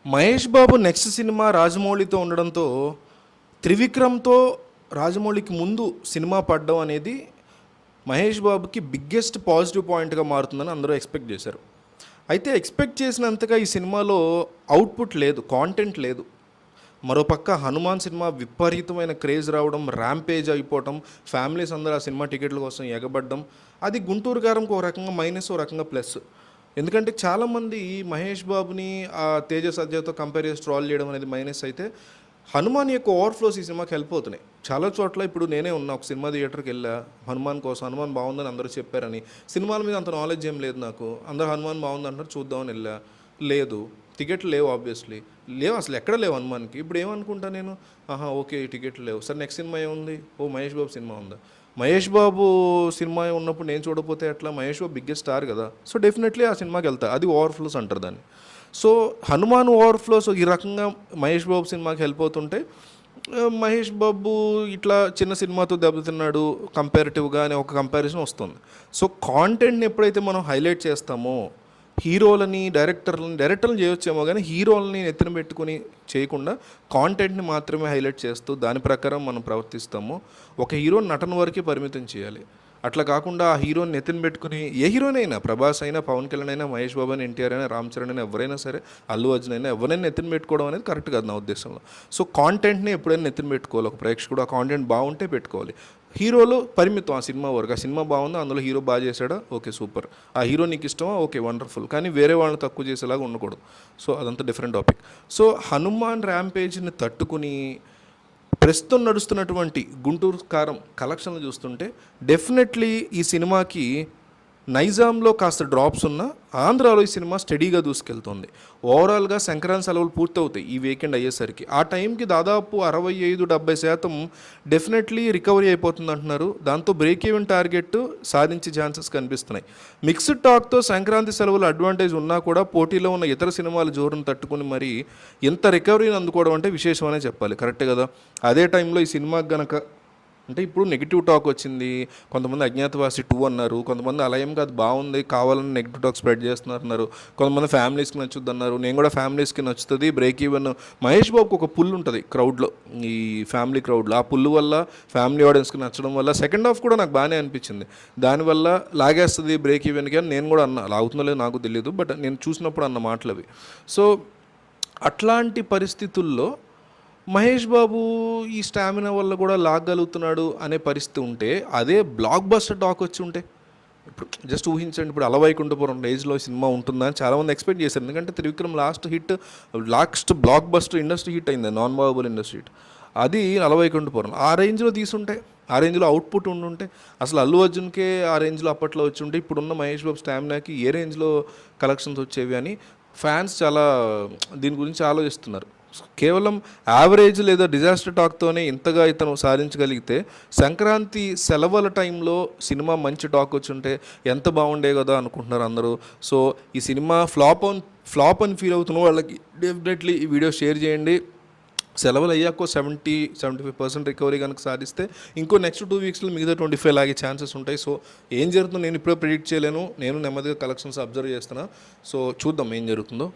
Mahesh Babu next cinema రాజమౌళితో ఉండడంతో త్రివిక్రమ్తో రాజమౌళికి ముందు cinema పడడం అనేది మహేష్ బాబుకి బిగ్గెస్ట్ పాజిటివ్ పాయింట్గా మారుతుందని అందరూ ఎక్స్పెక్ట్ చేశారు. అయితే ఎక్స్పెక్ట్ చేసినంతగా ఈ సినిమాలో అవుట్పుట్ లేదు, కాంటెంట్ లేదు. మరోపక్క హనుమాన్ సినిమా విపరీతమైన క్రేజ్ రావడం, ర్యాంపేజ్ అయిపోవటం, ఫ్యామిలీస్ అందరూ ఆ సినిమా టికెట్ల కోసం ఎగబడ్డం, అది గుంటూరు గారంకి ఒక రకంగా మైనస్, ఒక రకంగా ప్లస్. ఎందుకంటే చాలామంది మహేష్ బాబుని ఆ తేజ సజ్జతో కంపేర్ చేసి ట్రాల్ చేయడం అనేది మైనస్ అయితే, హనుమాన్ యొక్క ఓవర్ఫ్లోస్ ఈ సినిమాకి హెల్ప్ అవుతున్నాయి. చాలా చోట్ల ఇప్పుడు నేనే ఉన్నా, ఒక సినిమా థియేటర్కి వెళ్ళా హనుమాన్ కోసం, హనుమాన్ బాగుందని అందరూ చెప్పారని. సినిమాల మీద అంత నాలెడ్జ్ ఏం లేదు నాకు, అందరూ హనుమాన్ బాగుంది అంటారు, చూద్దామని వెళ్ళా. లేదు, టికెట్లు లేవు, ఆబ్వియస్లీ లేవు, అసలు ఎక్కడ లేవు హనుమాన్కి. ఇప్పుడు ఏమనుకుంటా నేను, ఓకే టికెట్లు లేవు, సరే నెక్స్ట్ సినిమా ఏముంది, మహేష్ బాబు సినిమా ఉందా. మహేష్ బాబు సినిమా ఉన్నప్పుడు నేను చూడకపోతే ఎట్లా, మహేష్ బాబు బిగ్గెస్ట్ స్టార్ కదా, సో డెఫినెట్లీ ఆ సినిమాకి వెళ్తా. అది ఓవర్ఫ్లోస్ అంటారు దాన్ని. సో హనుమాన్ ఓవర్ఫ్లోస్ ఈ రకంగా మహేష్ బాబు సినిమాకి హెల్ప్ అవుతుంటే, మహేష్ బాబు ఇట్లా చిన్న సినిమాతో దెబ్బతిన్నాడు కంపారిటివ్గా అనే ఒక కంపారిజన్ వస్తుంది. సో కాంటెంట్ని ఎప్పుడైతే మనం హైలైట్ చేస్తామో, హీరోలని డైరెక్టర్లను చేయొచ్చేమో కానీ హీరోలని నెత్తిన పెట్టుకుని చేయకుండా కాంటెంట్ని మాత్రమే హైలైట్ చేస్తూ దాని ప్రకారం మనం ప్రవర్తిస్తామో, ఒక హీరో నటన వరకే పరిమితం చేయాలి. అట్లా కాకుండా ఆ హీరోని నెత్తిన పెట్టుకుని, ఏ హీరోనైనా, ప్రభాస్ అయినా, పవన్ కళ్యాణ్ అయినా, మహేష్ బాబు అయినా, ఎన్టీఆర్ అయినా, రామ్ చరణ్ అయినా, ఎవరైనా సరే, అల్లు అర్జున్ అయినా, ఎవరైనా నెత్తిన పెట్టుకోవడం అనేది కరెక్ట్ కాదు నా ఉద్దేశంలో. సో కాంటెంట్ని ఎప్పుడైనా నెత్తిన పెట్టుకోవాలి ఒక ప్రేక్షకుడు. ఆ కాంటెంట్ బాగుంటే పెట్టుకోవాలి. హీరోలు పరిమితం ఆ సినిమా వరకు. ఆ సినిమా బాగుందా, అందులో హీరో బాగా చేశాడా, ఓకే సూపర్. ఆ హీరో నీకు ఇష్టమా, ఓకే వండర్ఫుల్. కానీ వేరే వాళ్ళని తక్కువ చేసేలాగా ఉండకూడదు. సో అదంతా డిఫరెంట్ టాపిక్. సో హనుమాన్ ర్యాంపేజ్ని తట్టుకుని ప్రస్తుతం నడుస్తున్నటువంటి గుంటూరు కారం కలెక్షన్లు చూస్తుంటే డెఫినెట్లీ ఈ సినిమాకి నైజాంలో కాస్త డ్రాప్స్ ఉన్న ఆంధ్రాలో ఈ సినిమా స్టడీగా దూసుకెళ్తుంది. ఓవరాల్గా సంక్రాంతి సెలవులు పూర్తవుతాయి ఈ వీకెండ్ అయ్యేసరికి. ఆ టైంకి దాదాపు 65-70% డెఫినెట్లీ రికవరీ అయిపోతుంది అంటున్నారు. దాంతో బ్రేక్ ఈవెన్ టార్గెట్ సాధించే ఛాన్సెస్ కనిపిస్తున్నాయి. మిక్స్డ్ టాక్తో సంక్రాంతి సెలవులు అడ్వాంటేజ్ ఉన్నా కూడా పోటీలో ఉన్న ఇతర సినిమాల జోరును తట్టుకుని మరి ఎంత రికవరీని అందుకోవడం అంటే విశేషమనే చెప్పాలి. కరెక్టే కదా. అదే టైంలో ఈ సినిమాకి గనక అంటే ఇప్పుడు నెగిటివ్ టాక్ వచ్చింది, కొంతమంది అజ్ఞాతవాసి 2 అన్నారు, కొంతమంది అలా ఏం కాదు బాగుంది కావాలని నెగిటివ్ టాక్ స్ప్రెడ్ చేస్తున్నారు, కొంతమంది ఫ్యామిలీస్కి నచ్చుద్ది అన్నారు. నేను కూడా ఫ్యామిలీస్కి నచ్చుతుంది. బ్రేక్ ఈవెన్ మహేష్ బాబుకి ఒక పుల్ ఉంటుంది క్రౌడ్లో, ఈ ఫ్యామిలీ క్రౌడ్లో. ఆ పుల్లు వల్ల ఫ్యామిలీ ఆడియన్స్కి నచ్చడం వల్ల సెకండ్ హాఫ్ కూడా నాకు బాగానే అనిపించింది. దానివల్ల లాగేస్తుంది బ్రేక్ ఈవెన్కి అని నేను కూడా అన్నా. లాగుతుందో లేదో నాకు తెలియదు, బట్ నేను చూసినప్పుడు అన్న మాటలు అవి. సో అట్లాంటి పరిస్థితుల్లో మహేష్ బాబు ఈ స్టామినా వల్ల కూడా లాగలుగుతున్నాడు అనే పరిస్థితి ఉంటే, అదే బ్లాక్ బస్టర్ టాక్ వచ్చి ఉంటే, ఇప్పుడు జస్ట్ ఊహించండి, ఇప్పుడు అలవైకుంఠపురం రేంజ్లో సినిమా ఉంటుందని చాలామంది ఎక్స్పెక్ట్ చేశారు. ఎందుకంటే Trivikram last block buster industry hit అయింది, నాన్ బాహుబలి ఇండస్ట్రీ హిట్. అది అలవైకుంఠపురం ఆ రేంజ్లో తీసుంటే, ఆ రేంజ్లో అవుట్పుట్ ఉండుంటే, అసలు అల్లు అర్జున్కే ఆ రేంజ్లో అప్పట్లో వచ్చి ఉంటే, ఇప్పుడున్న మహేష్ బాబు స్టామినాకి ఏ రేంజ్లో కలెక్షన్స్ వచ్చేవి అని ఫ్యాన్స్ చాలా దీని గురించి ఆలోచిస్తున్నారు. కేవలం యావరేజ్ లేదా డిజాస్టర్ టాక్తోనే ఇంతగా ఇతను సాధించగలిగితే, సంక్రాంతి సెలవుల టైంలో సినిమా మంచి టాక్ వచ్చి ఉంటే ఎంత బాగుండే కదా అనుకుంటున్నారు అందరూ. సో ఈ సినిమా ఫ్లాప్ అని ఫీల్ అవుతున్న వాళ్ళకి డెఫినెట్లీ ఈ వీడియో షేర్ చేయండి. సెలవులు అయ్యాకో 70-75% రికవరీ కనుక సాధిస్తే ఇంకో నెక్స్ట్ 2 వీక్స్లో మిగతా 25 లాగే ఛాన్సెస్ ఉంటాయి. సో ఏం జరుగుతుందో నేను ఇప్పుడే ప్రిడిక్ట్ చేయలేను. నేను నెమ్మదిగా కలెక్షన్స్ అబ్జర్వ్ చేస్తున్నా. సో చూద్దాం ఏం జరుగుతుందో.